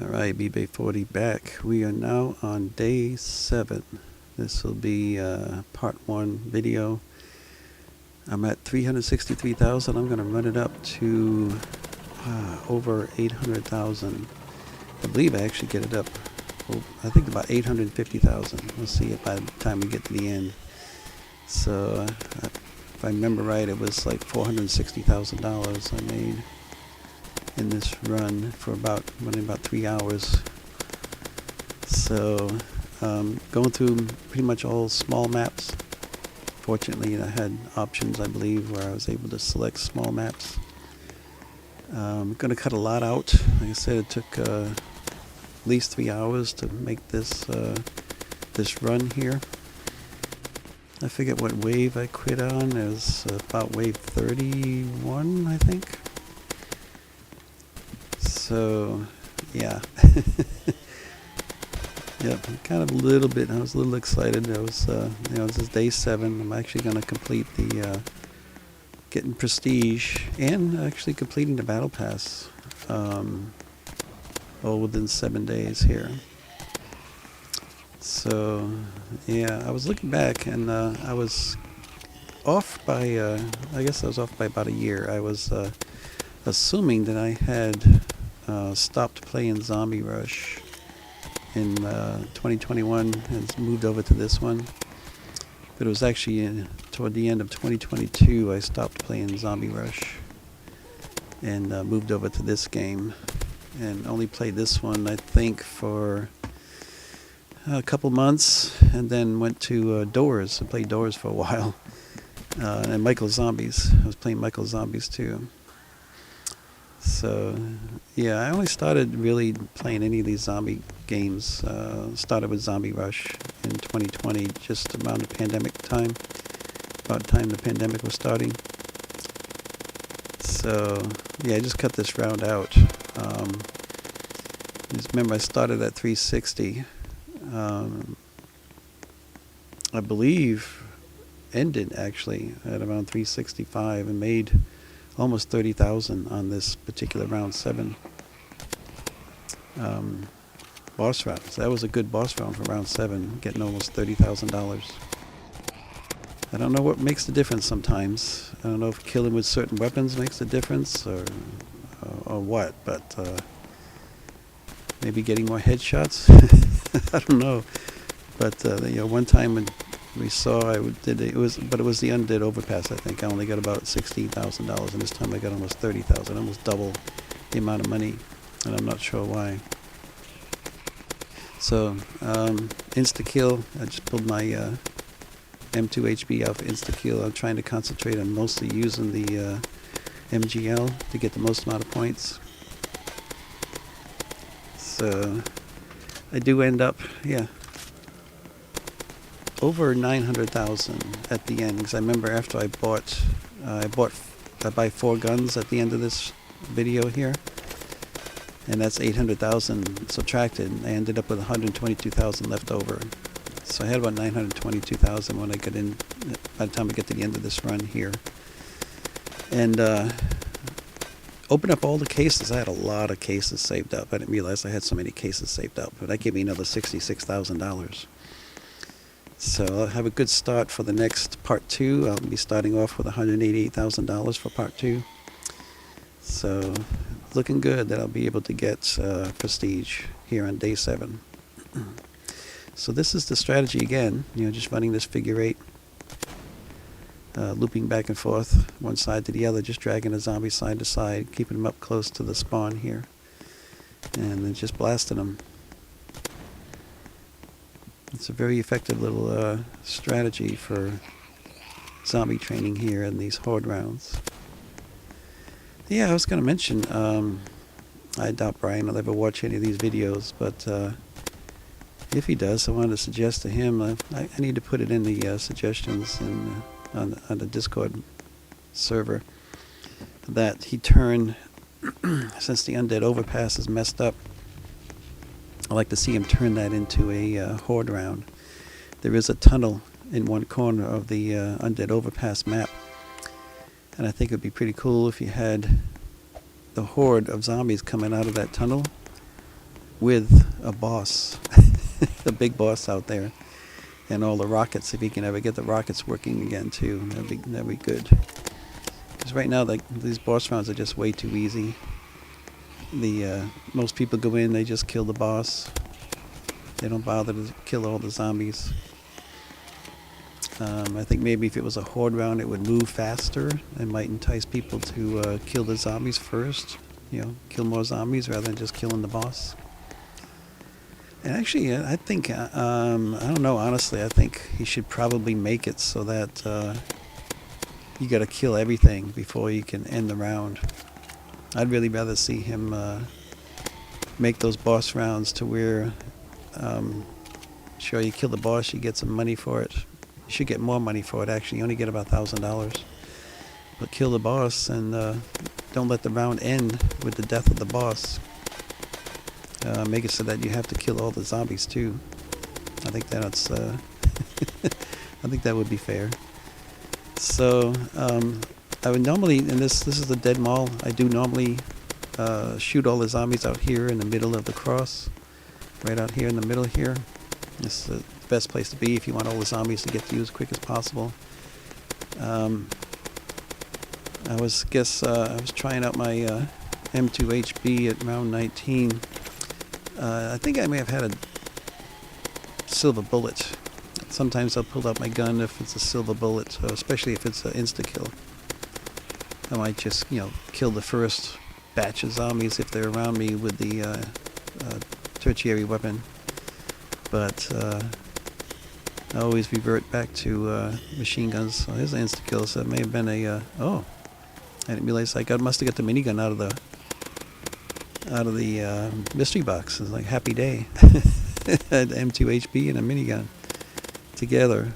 Alright, BB 40 back. We are now on day 7. This will be part 1 video. I'm at 363,000. I'm going to run it up to over 800,000. I believe I actually get it up, I think about 850,000. We'll see it by the time we get to the end. So if I remember right, it was like $460,000 I made in this run for about 3 hours. So going through pretty much all small maps. Fortunately, I had options, I believe, where I was able to select small maps. I'm going to cut a lot out. Like I said, it took at least 3 hours to make this this run here. I forget what wave I quit on. It was about wave 31, I think. So, yeah. Yep, kind of a little bit. I was a little excited. I was, this is day 7. I'm actually going to complete the getting prestige and actually completing the battle pass, all within 7 days here. So, yeah, I was looking back and I was off by, I guess I was off by about a year. I was assuming that I had stopped playing Zombie Rush in 2021 and moved over to this one. But it was actually toward the end of 2022 I stopped playing Zombie Rush and moved over to this game and only played this one, I think, for a couple months, and then went to Doors and played Doors for a while, and Michael Zombies. I was playing Michael Zombies too. So, yeah, I only started really playing any of these zombie games. Started with Zombie Rush in 2020, just around the pandemic time, about the time the pandemic was starting. So, yeah, I just cut this round out. Just remember, I started at 360. I believe ended actually at around 365 and made almost 30,000 on this particular round 7 boss round. So that was a good boss round for round 7, getting almost $30,000. I don't know what makes the difference sometimes. I don't know if killing with certain weapons makes a difference or what, but maybe getting more headshots. I don't know. But one time when we saw it was the undead overpass. I think I only got about $16,000, and this time I got almost 30,000, almost double the amount of money, and I'm not sure why. So insta kill. I just pulled my M2 HB out for insta kill. I'm trying to concentrate on mostly using the MGL to get the most amount of points. So I do end up, over 900,000 at the end, because I remember after I buy 4 guns at the end of this video here, and that's 800,000 subtracted. I ended up with 122,000 left over. So I had about 922,000 when I got in, by the time I get to the end of this run here. And open up all the cases. I had a lot of cases saved up. I didn't realize I had so many cases saved up, but that gave me another $66,000. So I'll have a good start for the next part 2. I'll be starting off with $188,000 for part 2. So looking good that I'll be able to get prestige here on day 7. So this is the strategy again, just running this figure 8, looping back and forth, one side to the other, just dragging the zombies side to side, keeping them up close to the spawn here, and then just blasting them. It's a very effective little strategy for zombie training here in these horde rounds. Yeah, I was going to mention, I doubt Brian will ever watch any of these videos, but if he does, I wanted to suggest to him, I need to put it in the suggestions on the Discord server, that he turn, since the undead overpass is messed up, I'd like to see him turn that into a horde round. There is a tunnel in one corner of the undead overpass map, and I think it would be pretty cool if you had the horde of zombies coming out of that tunnel with a boss, a big boss out there, and all the rockets. If he can ever get the rockets working again too, that'd be good. Because right now, like, these boss rounds are just way too easy. Most people go in, they just kill the boss. They don't bother to kill all the zombies. I think maybe if it was a horde round, it would move faster and might entice people to kill the zombies first. Kill more zombies rather than just killing the boss. And actually, I think, I don't know, honestly, I think he should probably make it so that you gotta kill everything before you can end the round. I'd really rather see him make those boss rounds to where, sure, you kill the boss, you get some money for it. You should get more money for it, actually. You only get about $1,000. But kill the boss and don't let the round end with the death of the boss. Make it so that you have to kill all the zombies too. I think that's I think that would be fair. So I would normally, and this is the dead mall, I do normally shoot all the zombies out here in the middle of the cross, right out here in the middle here. This is the best place to be if you want all the zombies to get to you as quick as possible. I was trying out my M2HB at round 19. I think I may have had a silver bullet. Sometimes I'll pull out my gun if it's a silver bullet, especially if it's an insta-kill. I might just, kill the first batch of zombies if they're around me with the tertiary weapon. But I always revert back to machine guns. So here's an insta-kill, so it may have been a... oh, I didn't realize I must have got the minigun out of the mystery box. It's like happy day. Had M2HB and a minigun together.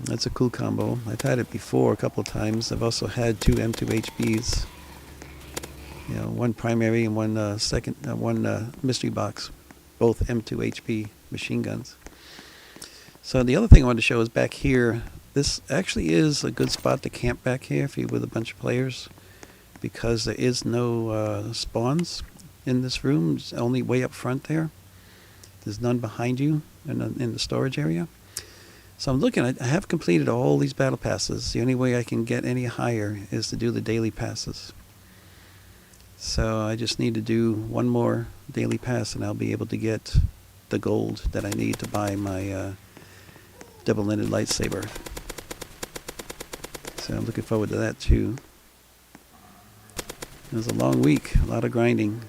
That's a cool combo. I've had it before a couple of times. I've also had two M2HBs. One primary and one second, one mystery box. Both M2HB machine guns. So the other thing I wanted to show is back here. This actually is a good spot to camp back here if you're with a bunch of players, because there is no spawns in this room. It's only way up front there. There's none behind you in the storage area. So I'm looking, I have completed all these battle passes. The only way I can get any higher is to do the daily passes. So I just need to do one more daily pass and I'll be able to get the gold that I need to buy my double-ended lightsaber. So I'm looking forward to that too. It was a long week, a lot of grinding.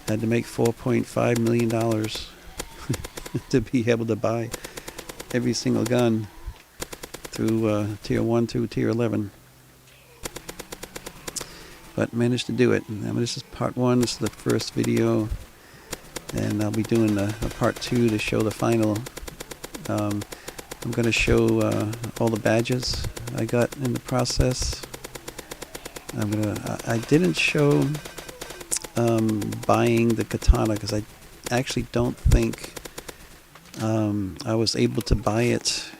Had to make $4.5 million to be able to buy every single gun through tier 1 through tier 11. But managed to do it. And this is part 1. This is the first video. And I'll be doing a part 2 to show the final. I'm going to show all the badges I got in the process. I didn't show buying the katana because I actually don't think I was able to buy it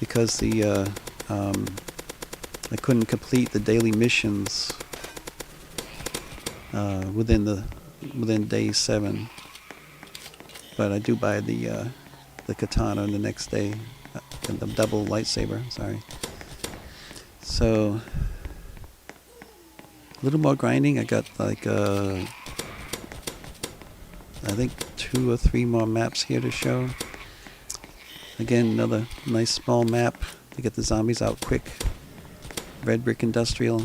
because I couldn't complete the daily missions within day 7. But I do buy the katana the next day, the double lightsaber. Sorry. So a little more grinding. I got like I think 2 or 3 more maps here to show. Again, another nice small map to get the zombies out quick. Red Brick Industrial.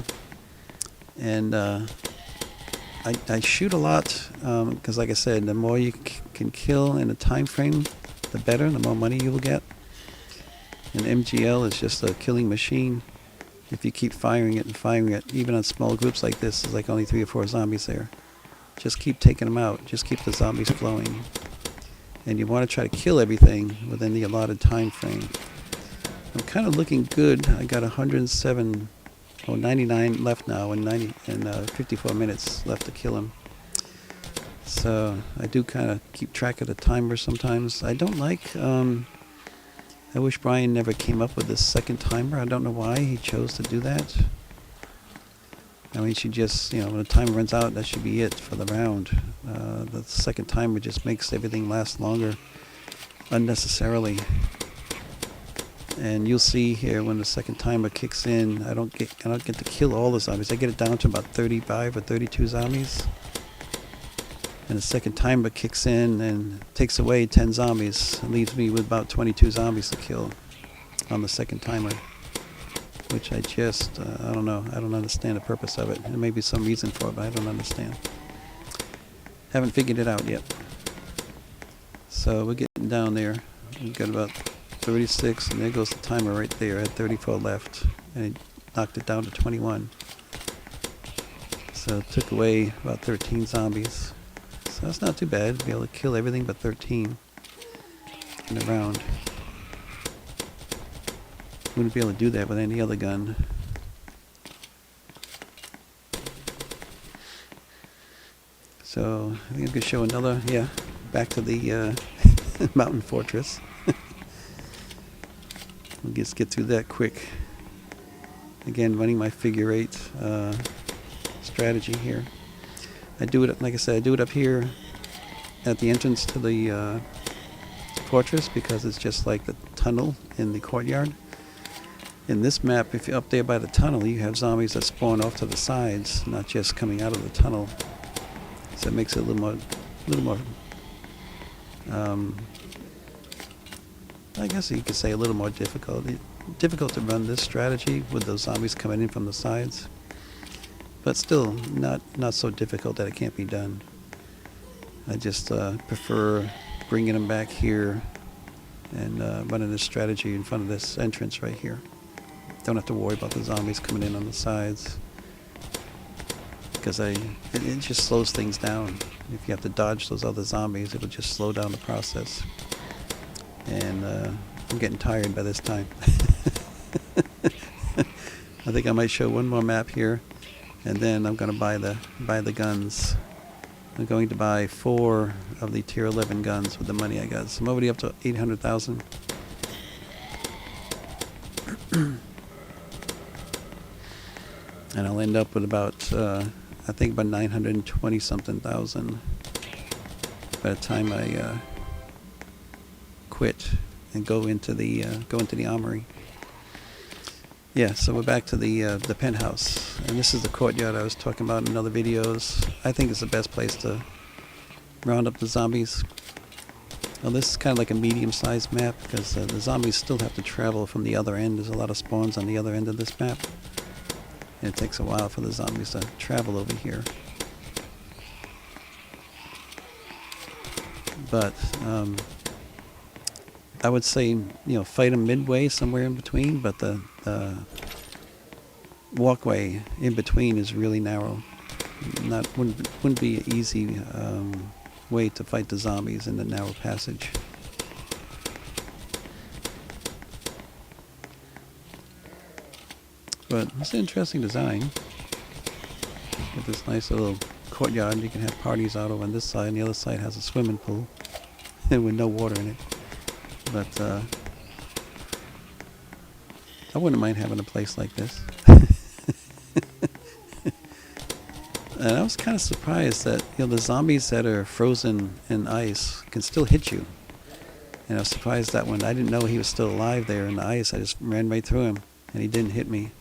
And I shoot a lot because, like I said, the more you can kill in a time frame, the better, the more money you will get. And MGL is just a killing machine. If you keep firing it and firing it, even on small groups like this, there's like only 3 or 4 zombies there. Just keep taking them out. Just keep the zombies flowing. And you want to try to kill everything within the allotted time frame. I'm kind of looking good. I got 107, 99 left now, and 54 minutes left to kill him. So I do kind of keep track of the timer sometimes. I don't like. I wish Brian never came up with this second timer. I don't know why he chose to do that. I mean, she just, when the timer runs out, that should be it for the round. The second timer just makes everything last longer unnecessarily. And you'll see here when the second timer kicks in, I don't get to kill all the zombies. I get it down to about 35 or 32 zombies. And the second timer kicks in and takes away 10 zombies. It leaves me with about 22 zombies to kill on the second timer. Which I just, I don't know. I don't understand the purpose of it. There may be some reason for it, but I don't understand. Haven't figured it out yet. So we're getting down there. We've got about 36, and there goes the timer right there at 34 left. And it knocked it down to 21. So it took away about 13 zombies. So that's not too bad. Be able to kill everything but 13 in a round. Wouldn't be able to do that with any other gun. So I think I could show another, back to the mountain fortress. We'll just get through that quick. Again, running my figure 8 strategy here. I do it, like I said, I do it up here at the entrance to the fortress because it's just like the tunnel in the courtyard. In this map, if you're up there by the tunnel, you have zombies that spawn off to the sides, not just coming out of the tunnel. So it makes it a little more, I guess you could say a little more difficult. Difficult to run this strategy with those zombies coming in from the sides, but still not so difficult that it can't be done. I just prefer bringing them back here and running this strategy in front of this entrance right here. Don't have to worry about the zombies coming in on the sides because it just slows things down. If you have to dodge those other zombies, it'll just slow down the process. And I'm getting tired by this time. I think I might show one more map here, and then I'm going to buy the guns. I'm going to buy 4 of the tier 11 guns with the money I got. So I'm already up to 800,000. And I'll end up with about, I think about 920 something thousand by the time I quit and go into the armory. Yeah, so we're back to the penthouse, and this is the courtyard I was talking about in other videos. I think it's the best place to round up the zombies. Well, this is kind of like a medium-sized map because the zombies still have to travel from the other end. There's a lot of spawns on the other end of this map. And it takes a while for the zombies to travel over here. But I would say, fight them midway, somewhere in between. But the walkway in between is really narrow. Wouldn't be an easy way to fight the zombies in the narrow passage. But it's an interesting design. With this nice little courtyard, you can have parties out over on this side, and the other side has a swimming pool with no water in it. But I wouldn't mind having a place like this. And I was kind of surprised that the zombies that are frozen in ice can still hit you. And I was surprised that when I didn't know he was still alive there in the ice, I just ran right through him, and he didn't hit me.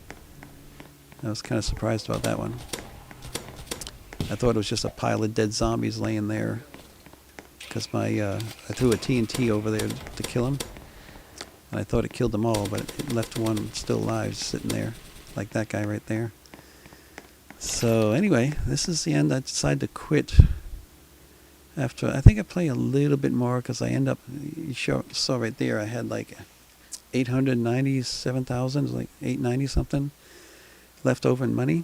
I was kind of surprised about that one. I thought it was just a pile of dead zombies laying there because I threw a TNT over there to kill him, and I thought it killed them all, but it left one still alive sitting there, like that guy right there. So anyway, this is the end. I decided to quit after, I think I play a little bit more because I end up, you saw right there, I had like 897,000, like 890 something left over in money.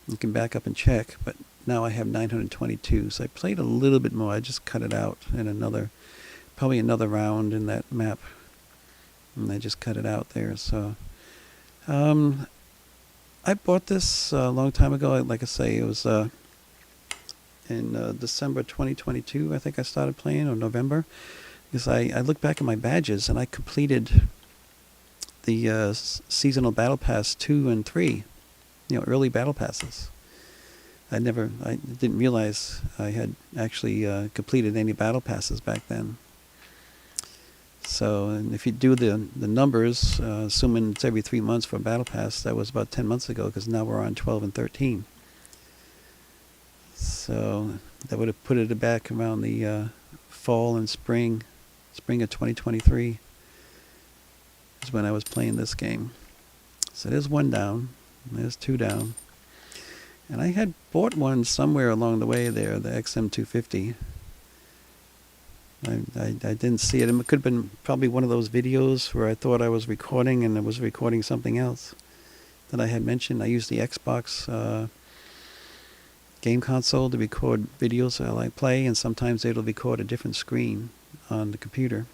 You can back up and check, but now I have 922. So I played a little bit more. I just cut it out in probably another round in that map, and I just cut it out there. So I bought this a long time ago. Like I say, it was in December 2022. I think I started playing, or November, because I looked back at my badges and I completed the seasonal battle pass 2 and 3 early battle passes. I didn't realize I had actually completed any battle passes back then. So, and if you do the numbers, assuming it's every 3 months for a battle pass, that was about 10 months ago, because now we're on 12 and 13. So that would have put it back around the fall and spring of 2023 is when I was playing this game. So there's one down, there's two down. And I had bought one somewhere along the way there, the XM250. I didn't see it. It could have been probably one of those videos where I thought I was recording and I was recording something else that I had mentioned. I used the Xbox game console to record videos while I play, and sometimes it'll record a different screen on the computer.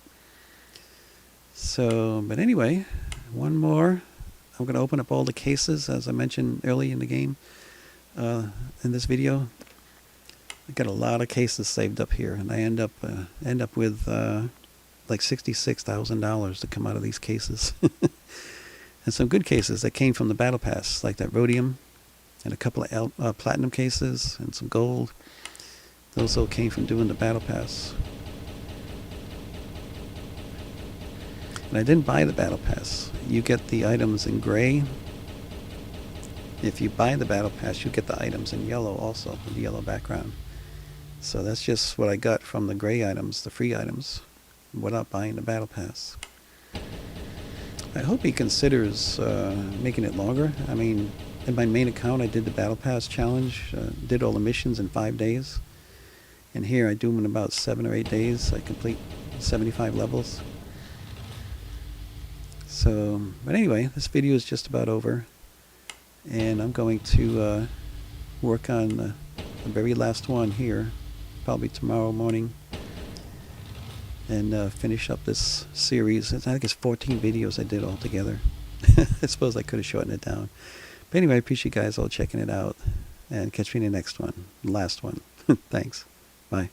So, but anyway, one more. I'm going to open up all the cases, as I mentioned early in the game, in this video. I got a lot of cases saved up here, and I end up with like $66,000 to come out of these cases. And some good cases that came from the battle pass, like that rhodium, and a couple of platinum cases, and some gold. Those all came from doing the battle pass. And I didn't buy the battle pass. You get the items in gray. If you buy the battle pass, you get the items in yellow also, with the yellow background. So that's just what I got from the gray items, the free items, without buying the battle pass. I hope he considers making it longer. I mean, in my main account, I did the battle pass challenge, did all the missions in 5 days. And here I do them in about 7 or 8 days. I complete 75 levels. So, but anyway, this video is just about over. And I'm going to work on the very last one here, probably tomorrow morning, and finish up this series. I think it's 14 videos I did all together. I suppose I could have shortened it down. But anyway, I appreciate you guys all checking it out, and catch me in the next one, last one. Thanks. Bye.